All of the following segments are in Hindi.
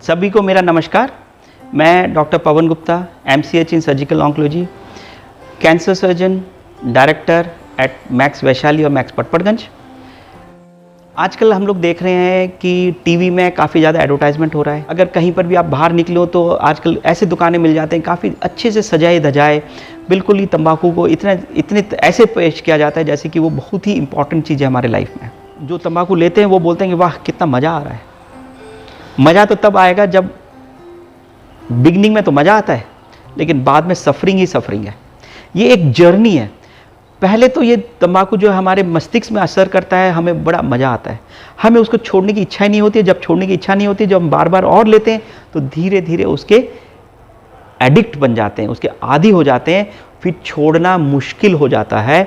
सभी को मेरा नमस्कार। मैं doctor Pawan Gupta, MCH in surgical oncology, cancer surgeon, director at max Vaishali और मैक्स पटपड़गंज। आजकल हम लोग देख रहे हैं कि टीवी में काफ़ी ज़्यादा एडवर्टाइजमेंट हो रहा है। अगर कहीं पर भी आप बाहर निकले हो तो आजकल ऐसे दुकानें मिल जाते हैं काफ़ी अच्छे से सजाए धजाए, बिल्कुल ही तंबाकू को इतने ऐसे पेश किया जाता है जैसे कि वो बहुत ही इंपॉर्टेंट चीज़ है हमारे लाइफ में। जो तंबाकू लेते हैं वो बोलते हैं कि वाह कितना मज़ा आ रहा है। मज़ा तो तब आएगा जब बिगनिंग में तो मज़ा आता है, लेकिन बाद में सफरिंग ही सफरिंग है। ये एक जर्नी है। पहले तो ये तंबाकू जो हमारे मस्तिष्क में असर करता है, हमें बड़ा मज़ा आता है, हमें उसको छोड़ने की इच्छा ही नहीं होती है। जब छोड़ने की इच्छा नहीं होती, जब हम बार बार और लेते हैं तो धीरे धीरे उसके एडिक्ट बन जाते हैं, उसके आदी हो जाते हैं, फिर छोड़ना मुश्किल हो जाता है।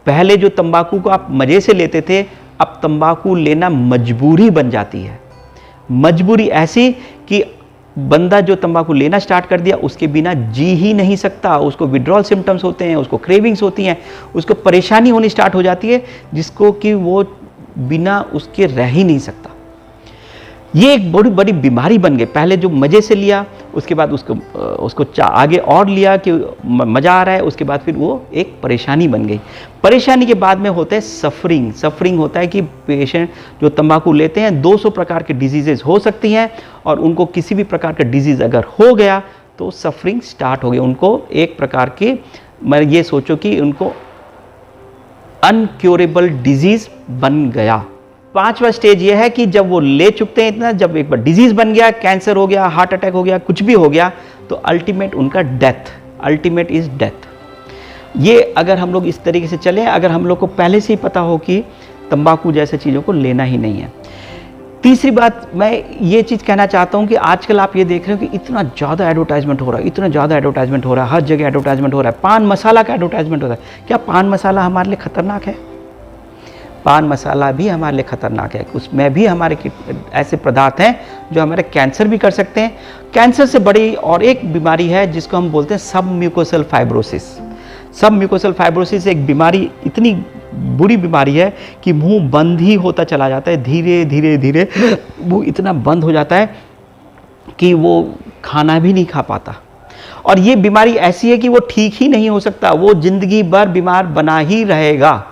पहले जो तंबाकू को आप मज़े से लेते थे, अब तंबाकू लेना मजबूरी बन जाती है। मजबूरी ऐसी कि बंदा जो तंबाकू लेना स्टार्ट कर दिया उसके बिना जी ही नहीं सकता। उसको विड्रॉल सिम्टम्स होते हैं, उसको क्रेविंग्स होती हैं, उसको परेशानी होनी स्टार्ट हो जाती है जिसको कि वो बिना उसके रह ही नहीं सकता। ये एक बड़ी बड़ी बीमारी बन गई। पहले जो मज़े से लिया, उसके बाद उसको आगे और लिया कि मज़ा आ रहा है, उसके बाद फिर वो एक परेशानी बन गई। परेशानी के बाद में होता है सफरिंग। सफरिंग होता है कि पेशेंट जो तंबाकू लेते हैं 200 प्रकार के डिजीज़ेज हो सकती हैं, और उनको किसी भी प्रकार का डिजीज़ अगर हो गया तो सफरिंग स्टार्ट हो गई। उनको एक प्रकार की, मैं ये सोचो कि उनको अनक्योरेबल डिजीज़ बन गया। पांचवा स्टेज ये है कि जब वो ले चुकते हैं इतना, जब एक बार डिजीज बन गया, कैंसर हो गया, हार्ट अटैक हो गया, कुछ भी हो गया, तो अल्टीमेट उनका डेथ, अल्टीमेट इज डेथ। ये अगर हम लोग इस तरीके से चलें, अगर हम लोग को पहले से ही पता हो कि तंबाकू जैसे चीज़ों को लेना ही नहीं है। तीसरी बात मैं ये चीज़ कहना चाहता हूँ कि आजकल आप ये देख रहे हो कि इतना ज़्यादा एडवर्टाइजमेंट हो रहा है, इतना ज़्यादा एडवर्टाइजमेंट हो रहा है, हर जगह एडवर्टाइजमेंट हो रहा है। पान मसाला का एडवर्टाइजमेंट हो रहा है। क्या पान मसाला हमारे लिए खतरनाक है? पान मसाला भी हमारे लिए खतरनाक है। उसमें भी हमारे ऐसे पदार्थ हैं जो हमारे कैंसर भी कर सकते हैं। कैंसर से बड़ी और एक बीमारी है जिसको हम बोलते हैं सब म्यूकोसल फाइब्रोसिस। सब म्यूकोसल फाइब्रोसिस एक बीमारी, इतनी बुरी बीमारी है कि मुंह बंद ही होता चला जाता है। धीरे धीरे धीरे मुंह इतना बंद हो जाता है कि वो खाना भी नहीं खा पाता। और ये बीमारी ऐसी है कि वो ठीक ही नहीं हो सकता, वो जिंदगी भर बीमार बना ही रहेगा,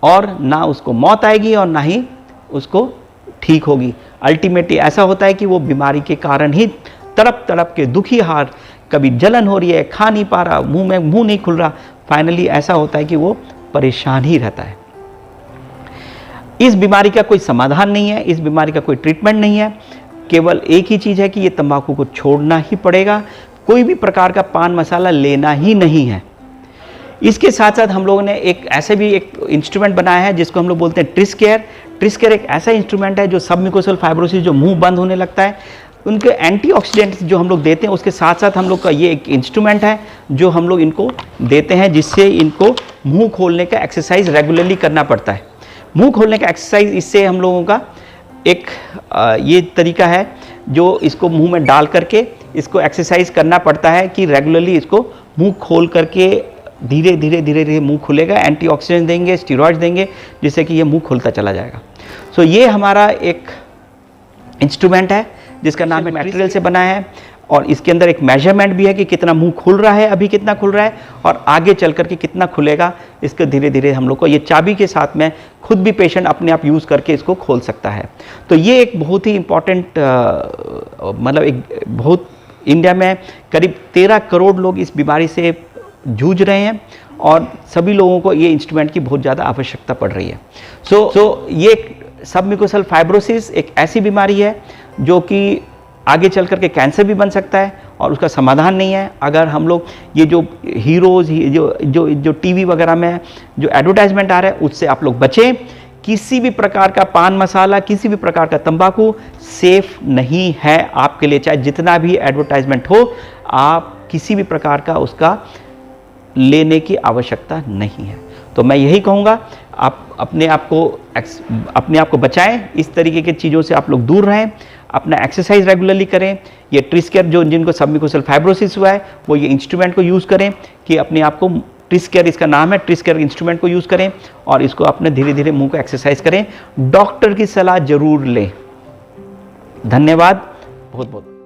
और ना उसको मौत आएगी और ना ही उसको ठीक होगी। अल्टीमेटली ऐसा होता है कि वो बीमारी के कारण ही तड़प तड़प के दुखी हार, कभी जलन हो रही है, खा नहीं पा रहा, मुंह में मुंह नहीं खुल रहा, फाइनली ऐसा होता है कि वो परेशान ही रहता है। इस बीमारी का कोई समाधान नहीं है, इस बीमारी का कोई ट्रीटमेंट नहीं है। केवल एक ही चीज़ है कि ये तंबाकू को छोड़ना ही पड़ेगा। कोई भी प्रकार का पान मसाला लेना ही नहीं है। इसके साथ साथ हम लोगों ने एक ऐसे भी एक इंस्ट्रूमेंट बनाया है जिसको हम लोग बोलते हैं ट्रिस्केयर। ट्रिस्केयर एक ऐसा इंस्ट्रूमेंट है जो सबम्यूकोसल फाइब्रोसिस, जो मुंह बंद होने लगता है, उनके एंटीऑक्सीडेंट्स जो हम लोग देते हैं, उसके साथ साथ हम लोग का ये एक इंस्ट्रूमेंट है जो हम लोग इनको देते हैं, जिससे इनको मुंह खोलने का एक्सरसाइज रेगुलरली करना पड़ता है। मुंह खोलने का एक्सरसाइज, इससे हम लोगों का एक ये तरीका है जो इसको मुँह में डाल करके इसको एक्सरसाइज करना पड़ता है कि रेगुलरली इसको मुँह खोल करके धीरे धीरे धीरे धीरे मुंह खुलेगा। एंटीऑक्सीडेंट देंगे, स्टेरॉइड्स देंगे, जिससे कि ये मुंह खुलता चला जाएगा। सो ये हमारा एक इंस्ट्रूमेंट है जिसका नाम है मटेरियल से बना है, और इसके अंदर एक मेजरमेंट भी है कि कितना मुंह खुल रहा है, अभी कितना खुल रहा है, और आगे चल करके कितना खुलेगा। इसको धीरे धीरे हम लोग को ये चाबी के साथ में खुद भी पेशेंट अपने आप यूज़ करके इसको खोल सकता है। तो ये एक बहुत ही इम्पॉर्टेंट, मतलब एक बहुत, इंडिया में करीब 13 करोड़ लोग इस बीमारी से जूझ रहे हैं, और सभी लोगों को ये इंस्ट्रूमेंट की बहुत ज़्यादा आवश्यकता पड़ रही है। सो ये सबम्यूकोसल फाइब्रोसिस एक ऐसी बीमारी है जो कि आगे चल करके कैंसर भी बन सकता है, और उसका समाधान नहीं है। अगर हम लोग ये जो हीरोज़, जो टीवी वगैरह में जो एडवर्टाइजमेंट आ रहा है, उससे आप लोग बचें। किसी भी प्रकार का पान मसाला, किसी भी प्रकार का तंबाकू सेफ नहीं है आपके लिए, चाहे जितना भी एडवर्टाइजमेंट हो। आप किसी भी प्रकार का उसका लेने की आवश्यकता नहीं है। तो मैं यही कहूँगा, आप अपने आप को बचाएं, इस तरीके की चीज़ों से आप लोग दूर रहें, अपना एक्सरसाइज रेगुलरली करें। ये ट्रिस्केयर, जो जिनको सबम्यूकोसल फाइब्रोसिस हुआ है, वो ये इंस्ट्रूमेंट को यूज़ करें कि अपने आप को, ट्रिस्केयर इसका नाम है, ट्रिस्केयर इंस्ट्रूमेंट को यूज़ करें, और इसको अपने धीरे धीरे मुंह को एक्सरसाइज करें। डॉक्टर की सलाह जरूर लें। धन्यवाद। बहुत बहुत